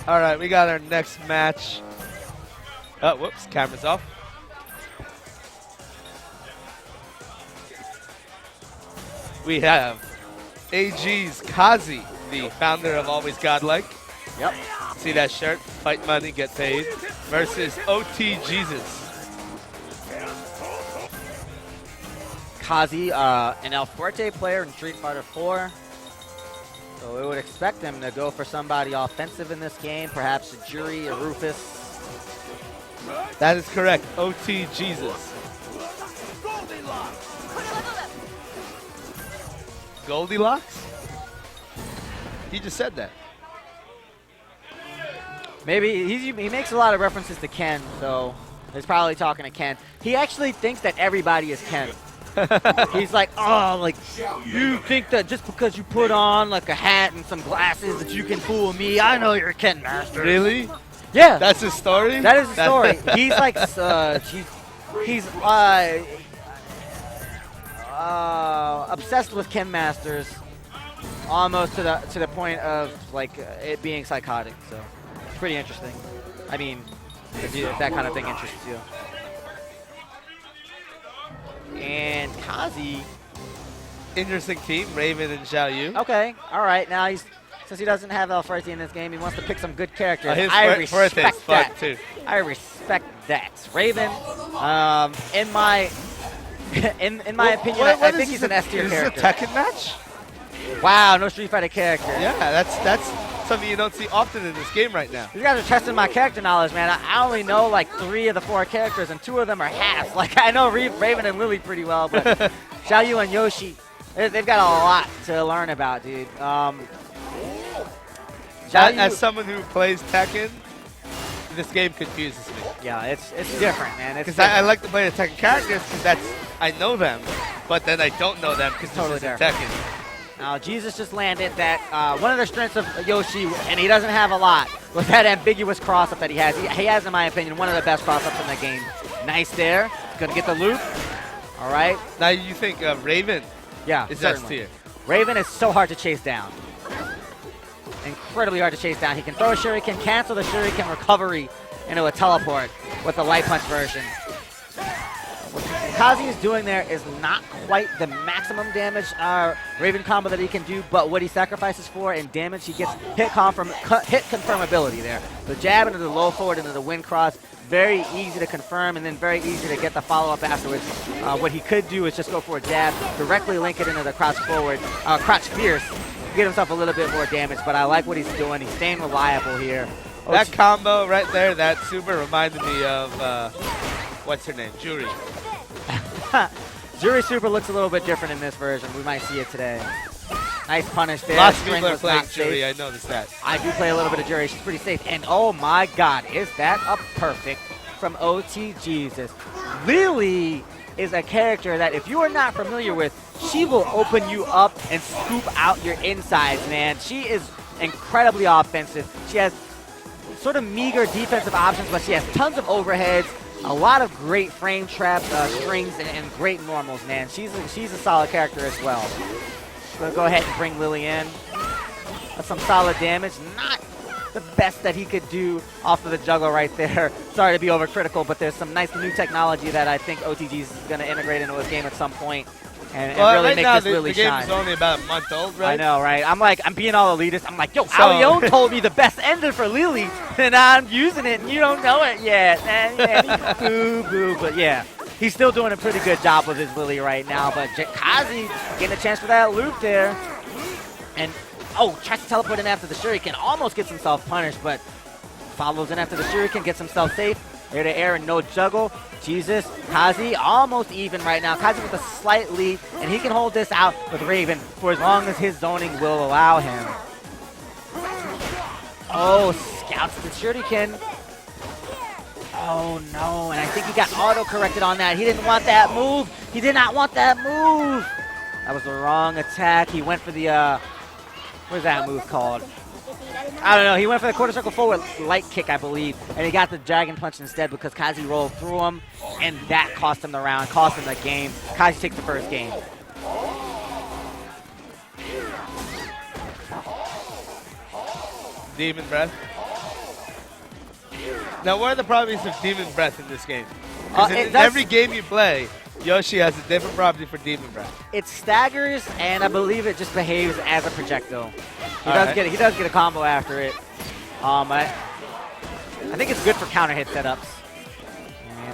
All right, we got our next match. Oh, whoops, camera's off. We have AG's Kazi, the founder of Always Godlike. Yep. See that shirt? Fight money, get paid. Versus OTGeezus. Kazi, an El Fuerte player in Street Fighter 4. So we would expect him to go for somebody offensive in this game, perhaps a Jury, a Rufus. That is correct, OTGeezus. Goldilocks? He just said that. Maybe he makes a lot of references to Ken, so he's probably talking to Ken. He actually thinks that everybody is Ken. He's like, oh, like, you think that just because you put on like a hat and some glasses that you can fool me? I know you're Ken Master. Really? Yeah. That's his story? That is his story. He's like, he's obsessed with Ken Masters, almost to the point of like it being psychotic. So it's pretty interesting. I mean, if that kind of thing interests you. And Kazi. Interesting team, Raven and Xiao Yu. Okay, all right. Now since he doesn't have El Fuerte in this game, he wants to pick some good characters. I respect that. Too. I respect that. Raven, in my opinion, I think he's an S tier character. Is this a Tekken match? Wow, no Street Fighter character. Yeah, that's something you don't see often in this game right now. These guys are testing my character knowledge, man. I only know like 3 of the 4 characters, and 2 of them are halves. Like, I know Raven and Lily pretty well, but Xiao Yu and Yoshi, they've got a lot to learn about, dude. As someone who plays Tekken, this game confuses me. Yeah, it's different, man. Because I like to play the Tekken characters because I know them, but then I don't know them because totally this is Tekken. Now, Jesus just landed that one of the strengths of Yoshi, and he doesn't have a lot, was that ambiguous cross-up that he has. He has, in my opinion, one of the best cross-ups in the game. Nice there. Going to get the loop. All right. Now, you think Raven is S tier. Raven is so hard to chase down. Incredibly hard to chase down. He can throw a shuriken, cancel the shuriken recovery into a teleport with the light punch version. What Kazi is doing there is not quite the maximum damage Raven combo that he can do, but what he sacrifices for in damage, he gets hit confirmability there. The jab into the low forward into the wind cross, very easy to confirm and then very easy to get the follow-up afterwards. What he could do is just go for a jab, directly link it into the crouch forward, crouch fierce, get himself a little bit more damage, but I like what he's doing. He's staying reliable here. That combo right there, that super reminded me of, what's her name, Jury. Jury super looks a little bit different in this version. We might see it today. Nice punish there. Lots of people are playing Jury, I noticed that. I do play a little bit of Jury. She's pretty safe. And oh my god, is that a perfect from OTGeezus. Lily is a character that if you are not familiar with, she will open you up and scoop out your insides, man. She is incredibly offensive. She has sort of meager defensive options, but she has tons of overheads, a lot of great frame trap strings, and great normals, man. She's a solid character as well. Gonna go ahead and bring Lily in. That's some solid damage. Not the best that he could do off of the juggle right there. Sorry to be overcritical, but there's some nice new technology that I think OTGeezus is going to integrate into his game at some point and really make this Lily shine. The game's only about a month old, right? I know, right? I'm being all elitist. I'm like, yo, Alion told me the best ending for Lily, and I'm using it, and you don't know it yet. Boo, boo. But yeah, he's still doing a pretty good job with his Lily right now. But Kazi getting a chance for that loop there. And, tries to teleport in after the shuriken. Almost gets himself punished, but follows in after the shuriken, gets himself safe. Air to air and no juggle. Jesus, Kazi almost even right now. Kazi with a slight lead, and he can hold this out with Raven for as long as his zoning will allow him. Scouts the shuriken. Oh no, and I think he got auto-corrected on that. He didn't want that move. He did not want that move. That was the wrong attack. He went for the, what is that move called? I don't know. He went for the quarter circle forward light kick, I believe, and he got the dragon punch instead because Kazi rolled through him, and that cost him the round, cost him the game. Kazi takes the first game. Demon breath. Now, what are the properties of Demon Breath in this game? 'Cause in It does- every game you play, Yoshi has a different property for Demon Breath. It staggers, and I believe it just behaves as a projectile. He Alright. does get a combo after it. I think it's good for counter hit setups.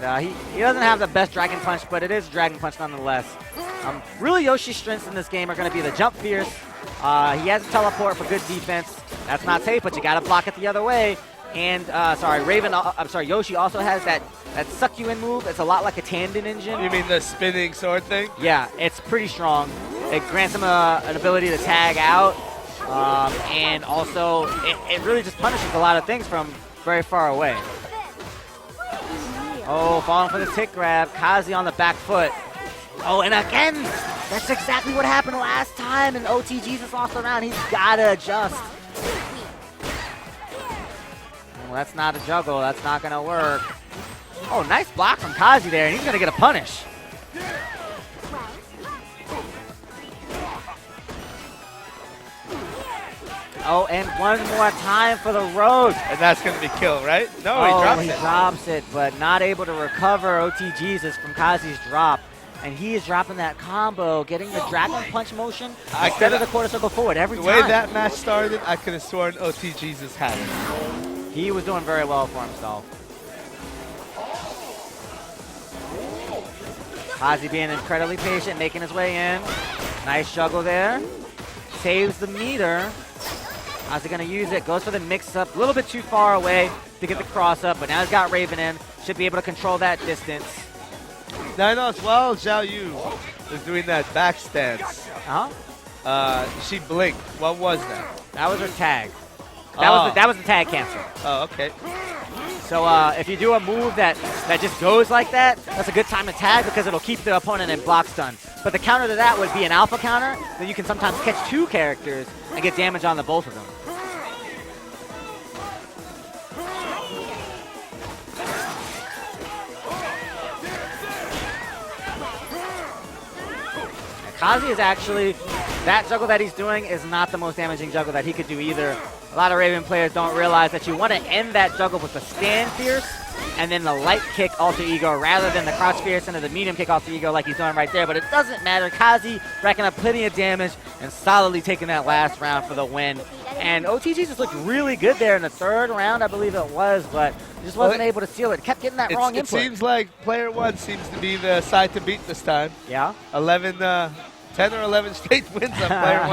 And he doesn't have the best Dragon Punch, but it is Dragon Punch nonetheless. Really, Yoshi's strengths in this game are going to be the jump fierce. He has a teleport for good defense. That's not safe, but you got to block it the other way. And Yoshi also has that suck you in move. It's a lot like a Tandon engine. You mean the spinning sword thing? Yeah, it's pretty strong. It grants him an ability to tag out, and also it really just punishes a lot of things from very far away. Oh, falling for the tick grab. Kazi on the back foot. Oh, and again, that's exactly what happened last time, and OTGeezus lost the round. He's got to adjust. Well, that's not a juggle. That's not going to work. Oh, nice block from Kazi there, and he's going to get a punish. Oh, and one more time for the road. And that's going to be kill, right? No, he drops it, but not able to recover OTGeezus from Kazi's drop. And he is dropping that combo, getting the Dragon Punch motion instead of the quarter circle forward every time. The way that match started, I could have sworn OTGeezus had it. He was doing very well for himself. Kazi being incredibly patient, making his way in. Nice juggle there. Saves the meter. Kazi going to use it. Goes for the mix-up. A little bit too far away to get the cross-up, but now he's got Raven in. Should be able to control that distance. Now I know as well, Zhao Yu was doing that back stance. She blinked. What was that? That was her tag. That was the tag cancel. Oh, okay. So if you do a move that just goes like that, that's a good time to tag because it'll keep the opponent in block stun. But the counter to that would be an alpha counter that you can sometimes catch two characters and get damage on the both of them. Kazi is actually, that juggle that he's doing is not the most damaging juggle that he could do either. A lot of Raven players don't realize that you want to end that juggle with the stand fierce and then the light kick alter ego rather than the crouch fierce into the medium kick alter ego like he's doing right there. But it doesn't matter. Kazi racking up plenty of damage and solidly taking that last round for the win. And OTGeezus looked really good there in the third round, I believe it was, but just wasn't able to seal it. Kept getting that wrong input. It seems like player one seems to be the side to beat this time. Yeah. 10 or 11 straight wins on player one.